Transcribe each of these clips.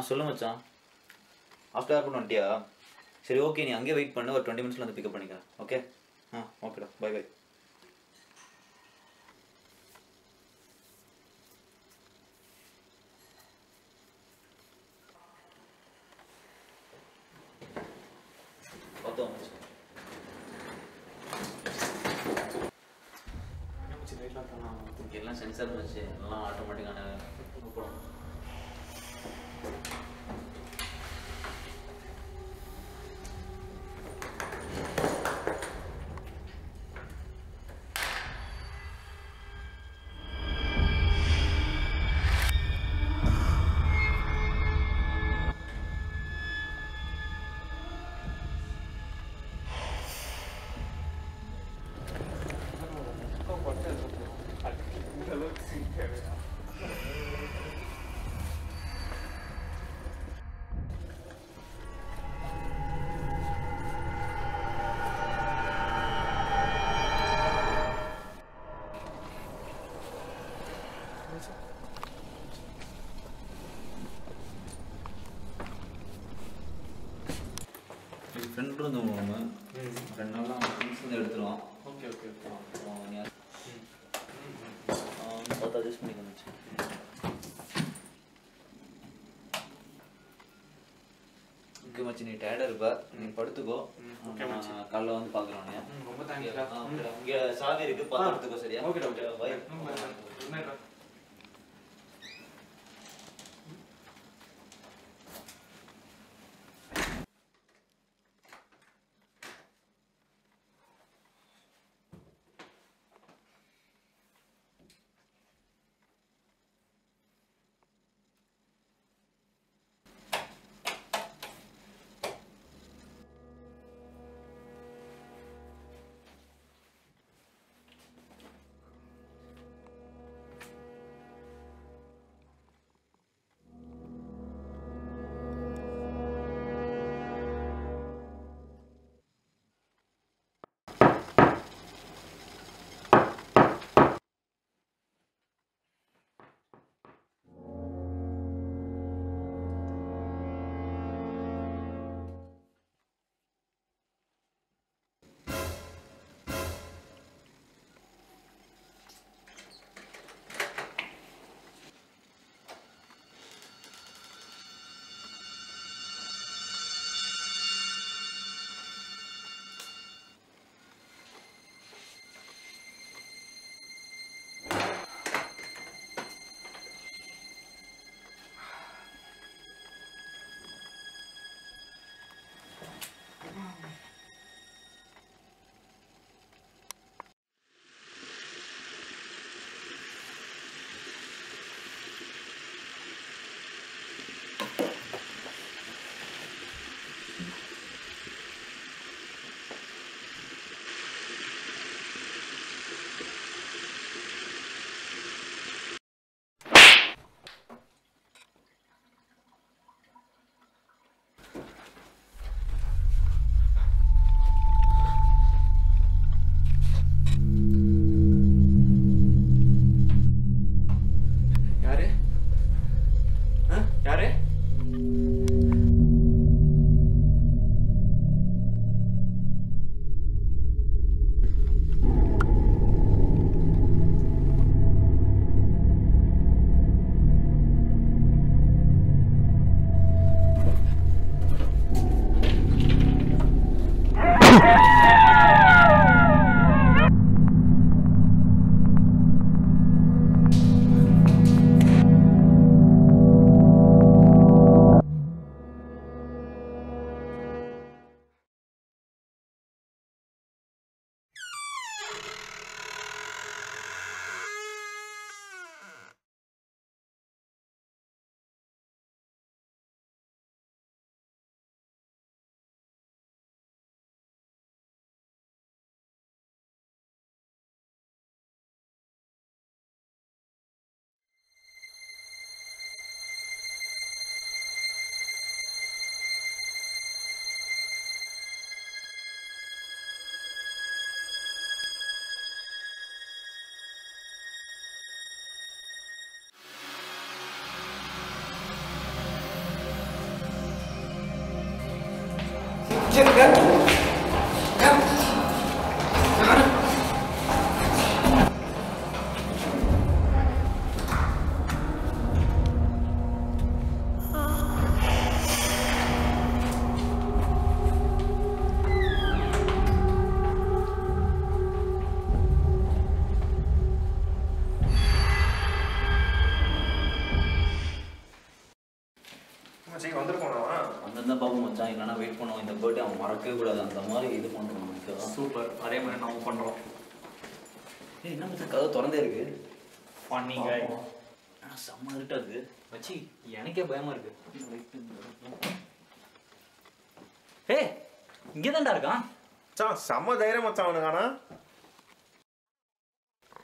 சொல்லு மச்சான். After airport வந்துட்டியா? சரி ஓகே, நீ அங்கேயே வெயிட் பண்ணு, ஒரு 20 மினிட்ஸில் வந்து பிக்கப் பண்ணிக்கிறேன். ஓகே? ஓகேடா, பை பை. பார்த்தோம் மச்சான். எல்லாம் சென்சார் வச்சு எல்லாம் ஆட்டோமேட்டிக்கான போடும். ஃப்ரெண்ட் இருந்து போவாங்க, 2 நாள்லாம் ஃப்ரெண்ட்ஸ் வந்து எடுத்துருவோம். Okay okay okay. அப்புறம் பார்த்து அட்ஜஸ்ட் பண்ணிக்கணும். ஓகே மச்சி, நீ டயர்டாக இருப்ப, நீ படுத்துக்கோ. காலைல வந்து பார்க்குறோம். ரொம்ப தேங்க்ஸ். இங்கே சாவி இருக்குது, பார்த்து எடுத்துக்கோ. சரியா? Okay doctor. Bye. Good night. அந்தந்தான் பாப்போம் மச்சான், இல்லைன்னா வெயிட் பண்ணுவோம். இந்த பர்த்டே அவன் மறக்கவே கூடாது, அந்த மாதிரி இது பண்ணுறோம். சூப்பர், அதே மாதிரி நம்ம பண்ணுறோம். ஏய், என்ன மச்சான் கதை திறந்தே இருக்கு? பண்ணிங்க செம்ம இருட்டா இருக்கு மச்சி, எனக்கே பயமா இருக்கு. ஏய், இங்கே தான்டா இருக்கான். செம்ம தைரியம் மச்சான் அவனுக்கானா.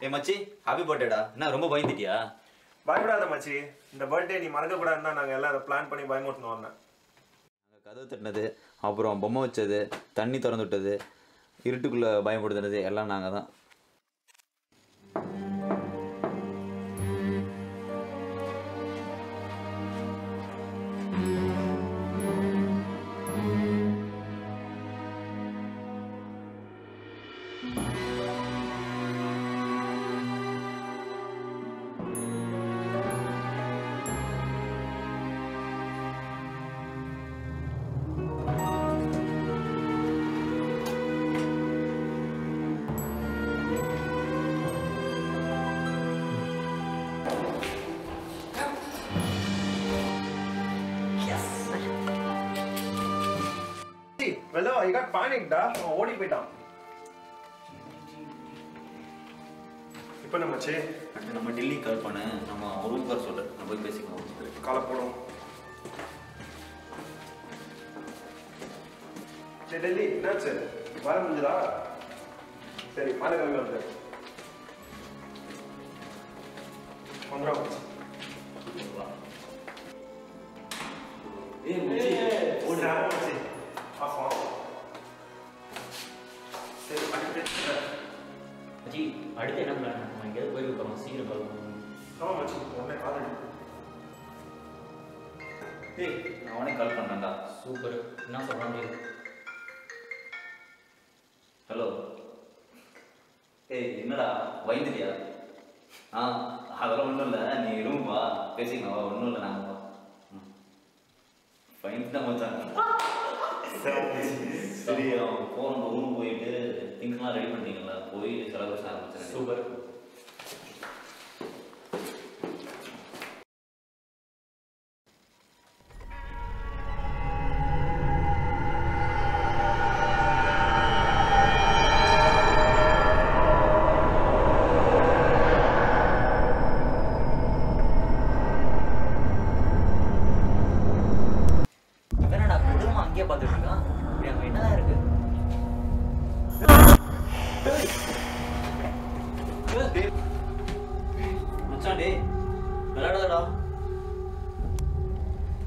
ஏ மச்சி, ஹாப்பி பர்த்டேடா. என்ன ரொம்ப பயந்துட்டியா? பயப்படாத மச்சி, இந்த பர்த்டே நீ மறக்க கூடாதுன்னு தான் நாங்கள் எல்லாம் அதை பிளான் பண்ணி பயமுறுத்தணும் வந்தேன். நாங்கள் கதவு தட்டினது, அப்புறம் பொம்மை வச்சது, தண்ணி திறந்து விட்டது, இருட்டுக்குள்ளே பயப்படுத்துனது எல்லாம் நாங்கள் தான். வெள்ளோ, ஐ காட் பானிக்டா. அவன் ஓடி போயிட்டான். இப்போ நம்ம மச்சி அடுத்து நம்ம டெல்லி கால் பண்ண, நம்ம ரூம் கார் சொல்கிறேன், நம்ம போய் பேசிக்கலாம். காலை போடும். சரி டெல்லி, என்னாச்சு? வர முடிஞ்சதா? சரி, மாலை கிளம்பி வந்து வந்துடும் மச்சி. ஏய் மச்சி, ஓடுறா மச்சி. ஆஃபா. சரி, மச்சி, அடுத்து என்ன பிளான்? நம்ம எங்கேயாவது போய் வைக்கிறோம், சீக்கிரம் பார்க்கணும். ஆமாம் மச்சி, உடனே கால் அடி. ஏய், நான் அவனே கால் பண்ணுறேன்டா. சூப்பர், என்ன சொல்கிறாங்க? ஹலோ. ஏய், என்னடா பயந்துட்டியா? அதெல்லாம் ஒன்றும் இல்லை, நீ ரூம் வா, பேசிக்கலாம். ஒன்றும் இல்லை, நாங்கள் வா. பயந்து தான் மச்சான். சரி, போகிறோம், ரூம் போயிட்டு திங்ஸ்லாம் ரெடி பண்ணிட்டீங்களா? போய் செலப்ரேஷன் ஆரம்பிச்சிருக்கேன். சூப்பர். என்னடா குடும்பம் அங்கேயே பார்த்துட்டு இருக்கான்? இப்படி அங்கே என்னதான் இருக்கு? மச்சான் டே விளையாடாதடா.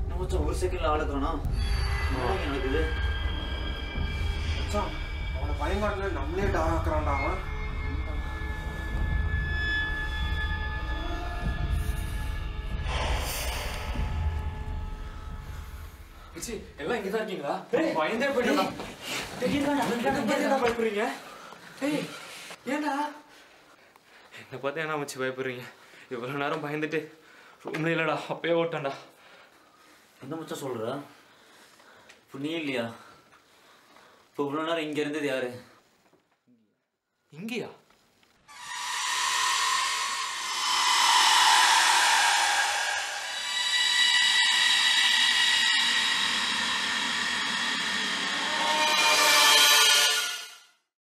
என்ன மச்சான், ஒரு செகண்ட்ல ஆளுக்கானா நடக்குது? மச்சான், அவனை பயங்காட்டில் நம்மளே டாராக்குறான்டா அவன். மச்சி, எல்லாம் இங்கே தான் இருக்கீங்களா? பயந்தே போயிட்டா. பயப்படுறீங்க? ஏய், ஏன்டா என்னை பார்த்து என்ன மச்சி பயப்படுறீங்க? இவ்வளோ நேரம் பயந்துட்டு ரூம்ல இல்லைடா, அப்பயே ஓட்டேன்டா. என்ன மச்சான் சொல்ற? இப்போ நீ இல்லையா? இப்போ இவ்வளோ நேரம் இங்கே இருந்தது யாரு? இங்கேயா?